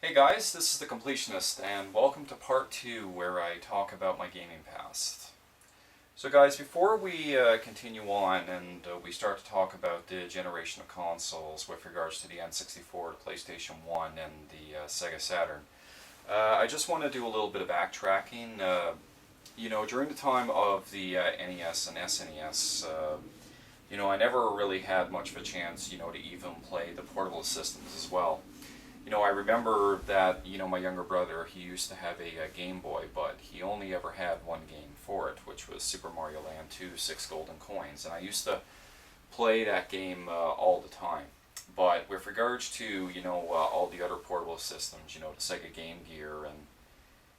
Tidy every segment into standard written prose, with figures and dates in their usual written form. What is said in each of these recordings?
Hey guys, this is the Completionist, and welcome to part 2 where I talk about my gaming past. So guys, before we continue on and we start to talk about the generation of consoles with regards to the N64, the PlayStation 1, and the Sega Saturn, I just want to do a little bit of backtracking. During the time of the NES and SNES, I never really had much of a chance, to even play the portable systems as well. I remember that, my younger brother, he used to have a Game Boy, but he only ever had one game for it, which was Super Mario Land 2, 6 Golden Coins, and I used to play that game all the time. But with regards to, all the other portable systems, the Sega Game Gear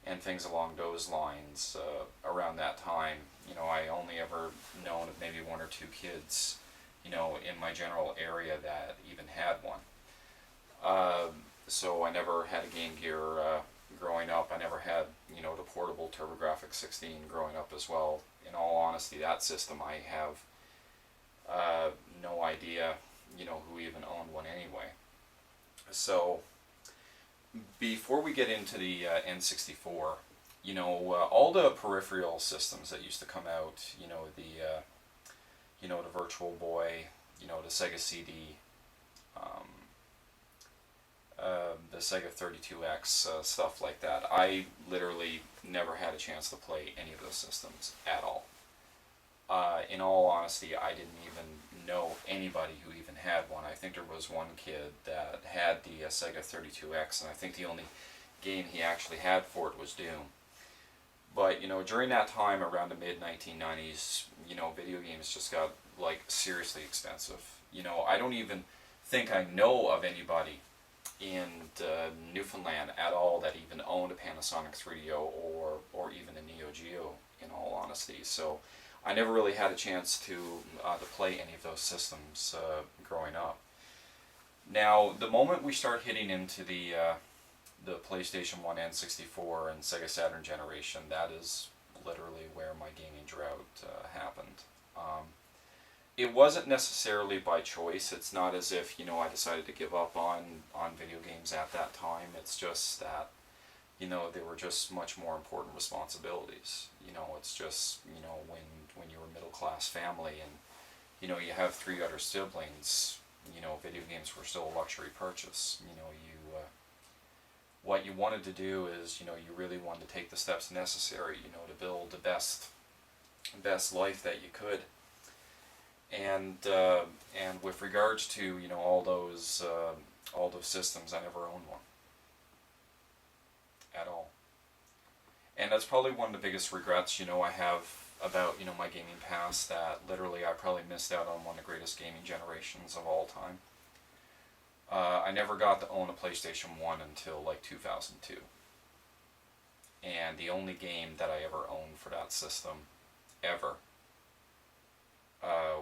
and things along those lines, around that time, I only ever known of maybe one or two kids, in my general area that even had one. So I never had a Game Gear growing up. I never had, the portable TurboGrafx 16 growing up as well. In all honesty, that system I have no idea, who even owned one anyway. So before we get into the N64, all the peripheral systems that used to come out, the Virtual Boy, the Sega CD, the Sega 32X, stuff like that. I literally never had a chance to play any of those systems at all. In all honesty, I didn't even know anybody who even had one. I think there was one kid that had the Sega 32X, and I think the only game he actually had for it was Doom. But, during that time, around the mid-1990s, video games just got, seriously expensive. I don't even think I know of anybody in Newfoundland at all that even owned a Panasonic 3DO or even a Neo Geo, in all honesty. So I never really had a chance to play any of those systems growing up. Now, the moment we start hitting into the PlayStation 1 N64 and Sega Saturn Generation, that is literally where my gaming drought happened. It wasn't necessarily by choice. It's not as if, I decided to give up on video games at that time. It's just that, they were just much more important responsibilities. It's just, when you're a middle-class family and, you have 3 other siblings, video games were still a luxury purchase. What you wanted to do is, you really wanted to take the steps necessary, to build the best life that you could. And with regards to all those systems, I never owned one at all. And that's probably one of the biggest regrets I have about my gaming past, that literally I probably missed out on one of the greatest gaming generations of all time. I never got to own a PlayStation 1 until 2002. And the only game that I ever owned for that system, ever,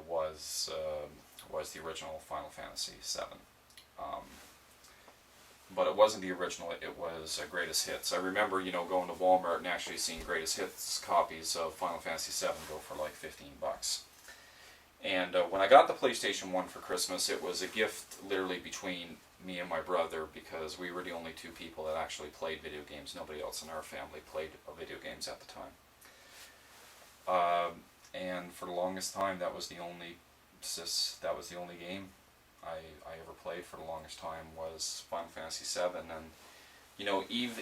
was the original Final Fantasy VII. But it wasn't the original, it was Greatest Hits. I remember, going to Walmart and actually seeing Greatest Hits copies of Final Fantasy VII go for $15. And when I got the PlayStation 1 for Christmas, it was a gift literally between me and my brother, because we were the only 2 people that actually played video games. Nobody else in our family played video games at the time. And for the longest time, that was the only game I ever played for the longest time, was Final Fantasy VII. And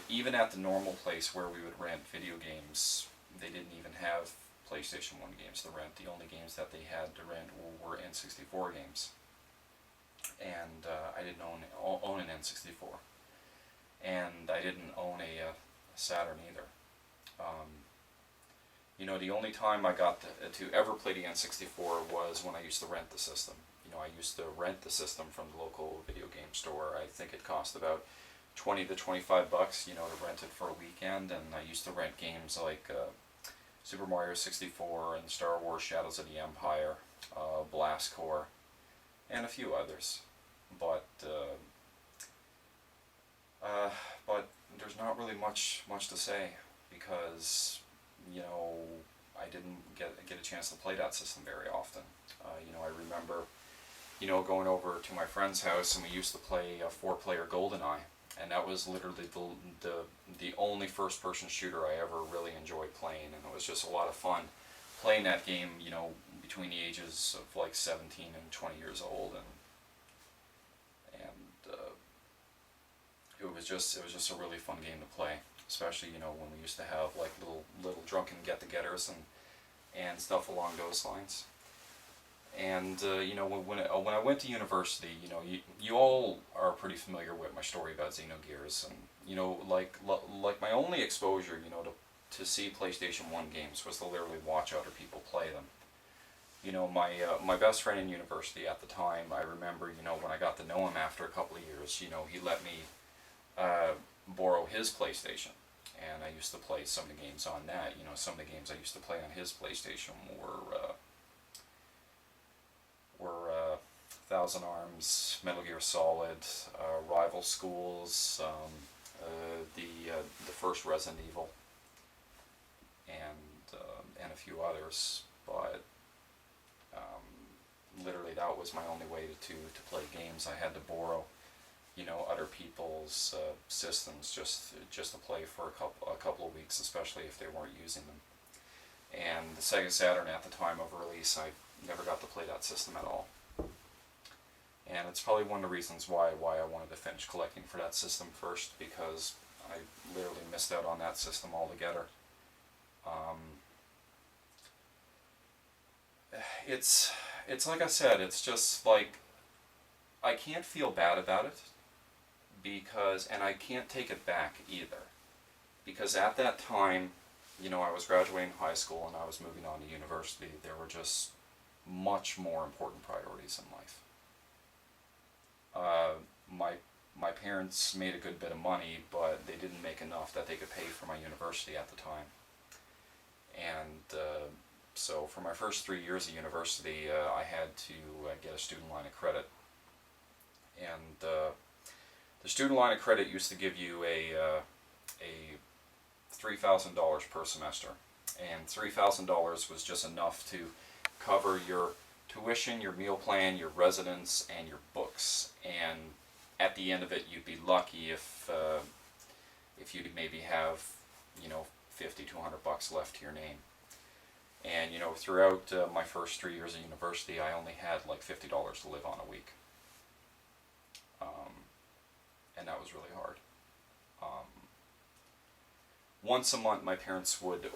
even at the normal place where we would rent video games, they didn't even have PlayStation 1 games to rent. The only games that they had to rent were N64 games. And I didn't own an N64. And I didn't own a Saturn either. The only time I got to ever play the N64 was when I used to rent the system. I used to rent the system from the local video game store. I think it cost about $20 to $25, to rent it for a weekend. And I used to rent games like Super Mario 64 and Star Wars Shadows of the Empire, Blast Corps, and a few others. But there's not really much to say, because I didn't get a chance to play that system very often. I remember, going over to my friend's house, and we used to play a 4-player GoldenEye, and that was literally the only first-person shooter I ever really enjoyed playing, and it was just a lot of fun playing that game, between the ages of like 17 and 20 years old, and it was just a really fun game to play, especially when we used to have like little drunken get-togethers and stuff along those lines. And when I went to university, you all are pretty familiar with my story about Xenogears, and like my only exposure, to see PlayStation 1 games was to literally watch other people play them. My best friend in university at the time, I remember, when I got to know him after a couple of years, he let me borrow his PlayStation, and I used to play some of the games on that. Some of the games I used to play on his PlayStation were Thousand Arms, Metal Gear Solid, Rival Schools, the first Resident Evil, and a few others. But literally, that was my only way to play games. I had to borrow, other people's systems just to play for a couple of weeks, especially if they weren't using them. And the Sega Saturn at the time of release, I never got to play that system at all. And it's probably one of the reasons why I wanted to finish collecting for that system first, because I literally missed out on that system altogether. It's like I said, it's just like, I can't feel bad about it, and I can't take it back either. Because at that time, I was graduating high school and I was moving on to university. There were just much more important priorities in life. My parents made a good bit of money, but they didn't make enough that they could pay for my university at the time. And so for my first 3 years of university, I had to get a student line of credit. And the student line of credit used to give you a $3,000 per semester, and $3,000 was just enough to cover your tuition, your meal plan, your residence, and your books. And at the end of it, you'd be lucky if you maybe have 50 to $100 left to your name. And throughout my first 3 years of university, I only had like $50 to live on a week, and that was really hard. Once a month, my parents would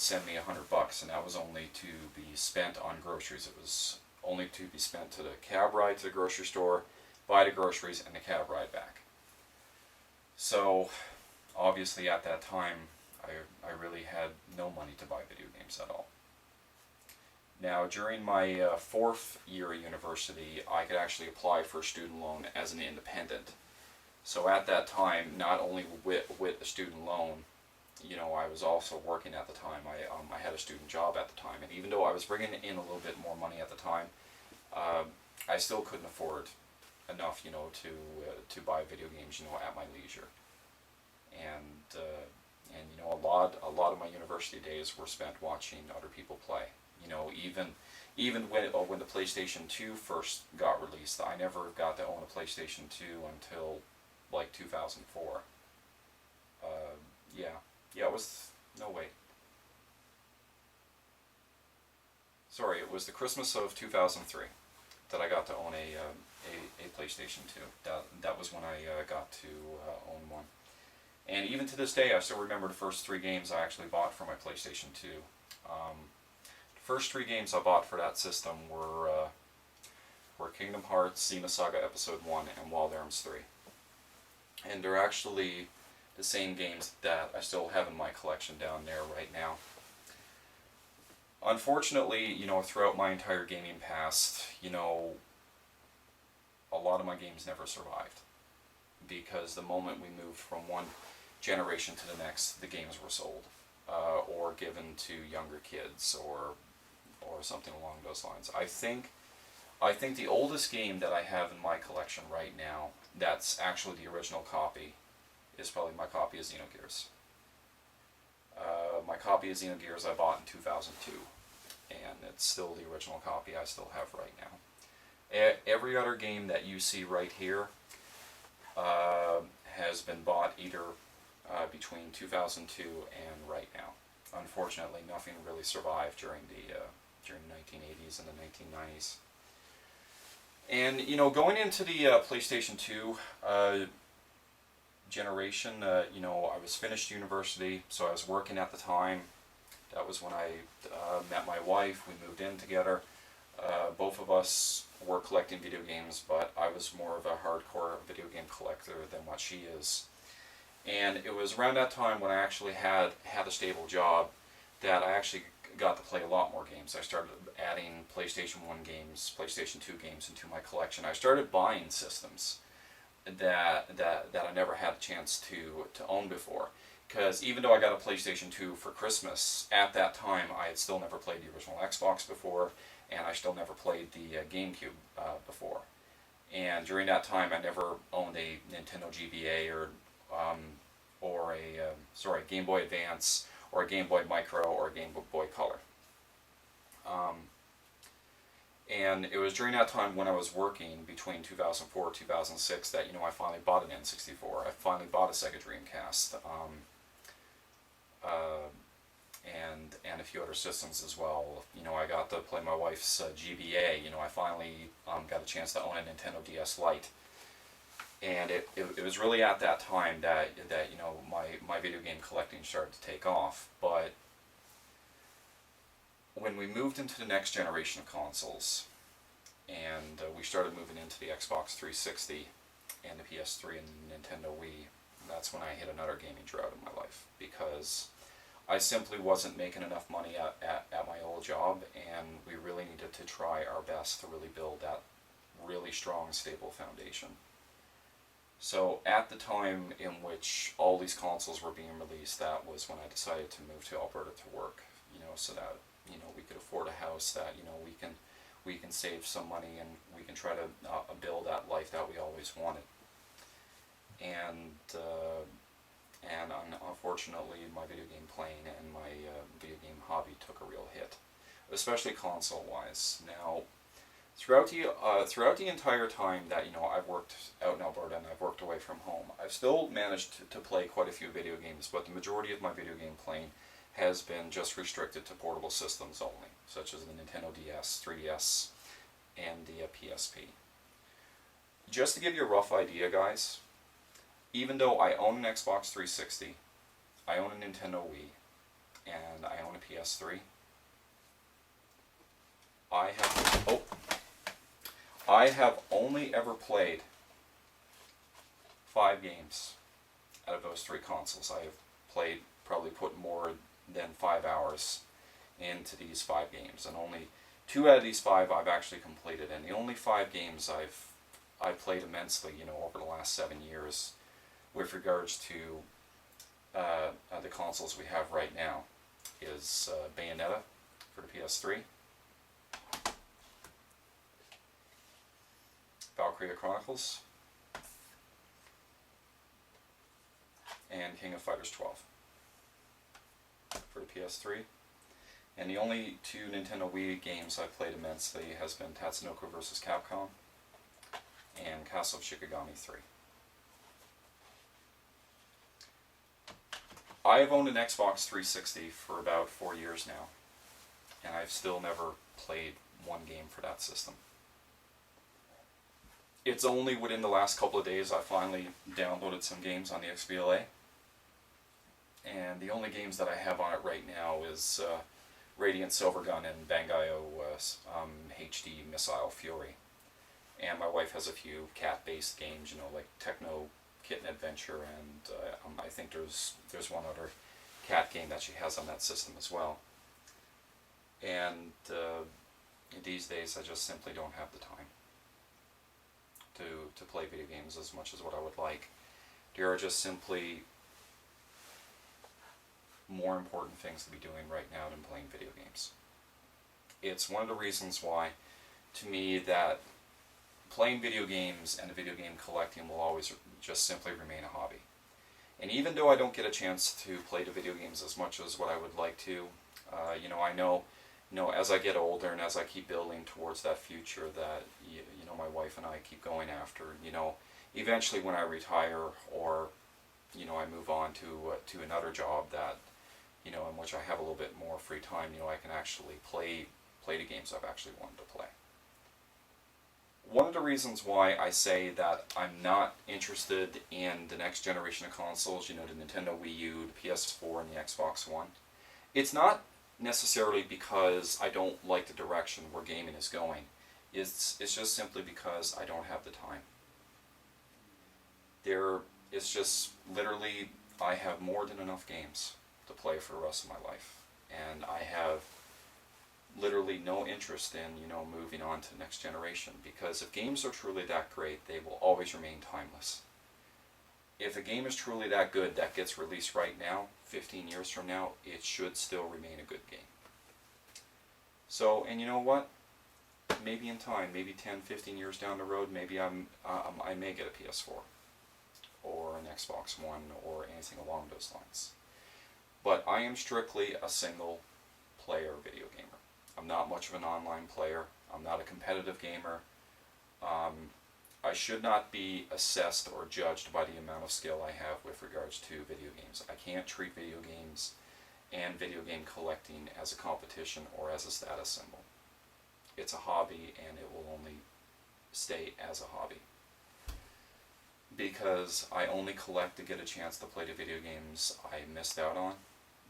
send me $100, and that was only to be spent on groceries. It was only to be spent to the cab ride to the grocery store, buy the groceries, and the cab ride back. So, obviously at that time, I really had no money to buy video games at all. Now, during my fourth year of university, I could actually apply for a student loan as an independent. So at that time, not only with the student loan, I was also working at the time. I had a student job at the time, and even though I was bringing in a little bit more money at the time, I still couldn't afford enough, to buy video games, at my leisure. And a lot of my university days were spent watching other people play. Even when the PlayStation 2 first got released, I never got to own a PlayStation 2 until like 2004. It was, no wait. Sorry, it was the Christmas of 2003 that I got to own a PlayStation 2. That was when I got to own one. And even to this day, I still remember the first 3 games I actually bought for my PlayStation 2. The first 3 games I bought for that system were Kingdom Hearts, Xenosaga Episode 1, and Wild Arms 3. And they're actually the same games that I still have in my collection down there right now. Unfortunately, throughout my entire gaming past, a lot of my games never survived. Because the moment we moved from one generation to the next, the games were sold. Or given to younger kids, or something along those lines. I think the oldest game that I have in my collection right now, that's actually the original copy, is probably my copy of Xenogears. My copy of Xenogears I bought in 2002, and it's still the original copy I still have right now. Every other game that you see right here has been bought either between 2002 and right now. Unfortunately, nothing really survived during the 1980s and the 1990s. And you know, going into the PlayStation 2 generation, you know, I was finished university, so I was working at the time. That was when I met my wife. We moved in together. Both of us were collecting video games, but I was more of a hardcore video game collector than what she is. And it was around that time when I actually had a stable job that I actually got to play a lot more games. I started adding PlayStation 1 games, PlayStation 2 games into my collection. I started buying systems that I never had a chance to own before. Because even though I got a PlayStation 2 for Christmas, at that time I had still never played the original Xbox before, and I still never played the Gamecube before. And during that time I never owned a Nintendo GBA or a Game Boy Advance, or a Game Boy Micro, or a Game Boy Color. And it was during that time when I was working between 2004 and 2006 that, you know, I finally bought an N64. I finally bought a Sega Dreamcast, and a few other systems as well. You know, I got to play my wife's GBA. You know, I finally got a chance to own a Nintendo DS Lite. And it was really at that time that you know, my video game collecting started to take off. But when we moved into the next generation of consoles, and we started moving into the Xbox 360 and the PS3 and Nintendo Wii, that's when I hit another gaming drought in my life, because I simply wasn't making enough money at my old job, and we really needed to try our best to really build that really strong, stable foundation. So at the time in which all these consoles were being released, that was when I decided to move to Alberta to work, you know, so that, you know, we could afford a house, that, you know, we can save some money, and we can try to build that life that we always wanted. And unfortunately, my video game playing and my video game hobby took a real hit, especially console-wise. Now, throughout the entire time that, you know, I've worked out in Alberta and I've worked away from home, I've still managed to play quite a few video games, but the majority of my video game playing has been just restricted to portable systems only, such as the Nintendo DS, 3DS, and the PSP. Just to give you a rough idea, guys, even though I own an Xbox 360, I own a Nintendo Wii, and I own a PS3, I have only ever played 5 games out of those 3 consoles. I have probably put more than 5 hours into these 5 games, and only 2 out of these 5 I've actually completed. And the only 5 games I've played immensely, you know, over the last 7 years, with regards to the consoles we have right now, is Bayonetta for the PS3, Valkyria Chronicles, and King of Fighters 12 for the PS3. And the only 2 Nintendo Wii games I've played immensely has been Tatsunoko vs. Capcom and Castle of Shikigami 3. I have owned an Xbox 360 for about 4 years now, and I've still never played one game for that system. It's only within the last couple of days I finally downloaded some games on the XBLA, and the only games that I have on it right now is Radiant Silvergun and Bangai-O HD Missile Fury. And my wife has a few cat-based games, you know, like Techno Kitten Adventure, and I think there's one other cat game that she has on that system as well. And these days I just simply don't have the time to play video games as much as what I would like. There are just simply more important things to be doing right now than playing video games. It's one of the reasons why, to me, that playing video games and video game collecting will always just simply remain a hobby. And even though I don't get a chance to play the video games as much as what I would like to, you know, I know, as I get older and as I keep building towards that future that, you know, my wife and I keep going after, you know, eventually when I retire, or I move on to another job that in which I have a little bit more free time, I can actually play the games I've actually wanted to play. One of the reasons why I say that I'm not interested in the next generation of consoles, the Nintendo Wii U, the PS4, and the Xbox One, it's not necessarily because I don't like the direction where gaming is going. It's just simply because I don't have the time. It's just literally, I have more than enough games to play for the rest of my life, and I have literally no interest in moving on to the next generation, because if games are truly that great, they will always remain timeless. If a game is truly that good that gets released right now, 15 years from now, it should still remain a good game. So, and you know what? Maybe in time, maybe 10, 15 years down the road, maybe I may get a PS4 or an Xbox One or anything along those lines. But I am strictly a single player video gamer. I'm not much of an online player. I'm not a competitive gamer. I should not be assessed or judged by the amount of skill I have with regards to video games. I can't treat video games and video game collecting as a competition or as a status symbol. It's a hobby, and it will only stay as a hobby. Because I only collect to get a chance to play the video games I missed out on,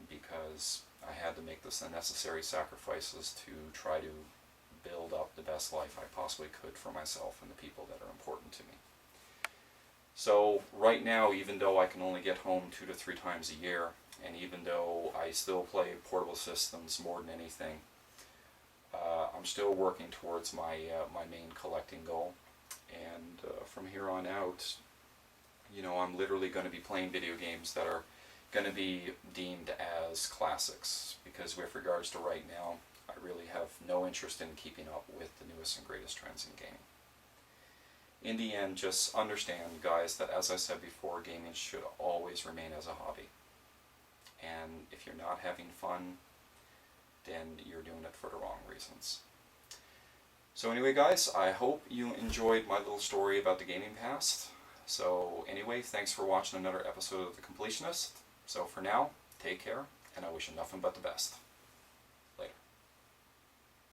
because I had to make the necessary sacrifices to try to build up the best life I possibly could for myself and the people that are important to me. So right now, even though I can only get home 2 to 3 times a year, and even though I still play portable systems more than anything, I'm still working towards my main collecting goal. And from here on out, I'm literally going to be playing video games that are going to be deemed as classics, because with regards to right now, I really have no interest in keeping up with the newest and greatest trends in gaming. In the end, just understand, guys, that as I said before, gaming should always remain as a hobby. And if you're not having fun, then you're doing it for the wrong reasons. So anyway, guys, I hope you enjoyed my little story about the gaming past. So anyway, thanks for watching another episode of The Completionist. So for now, take care, and I wish you nothing but the best.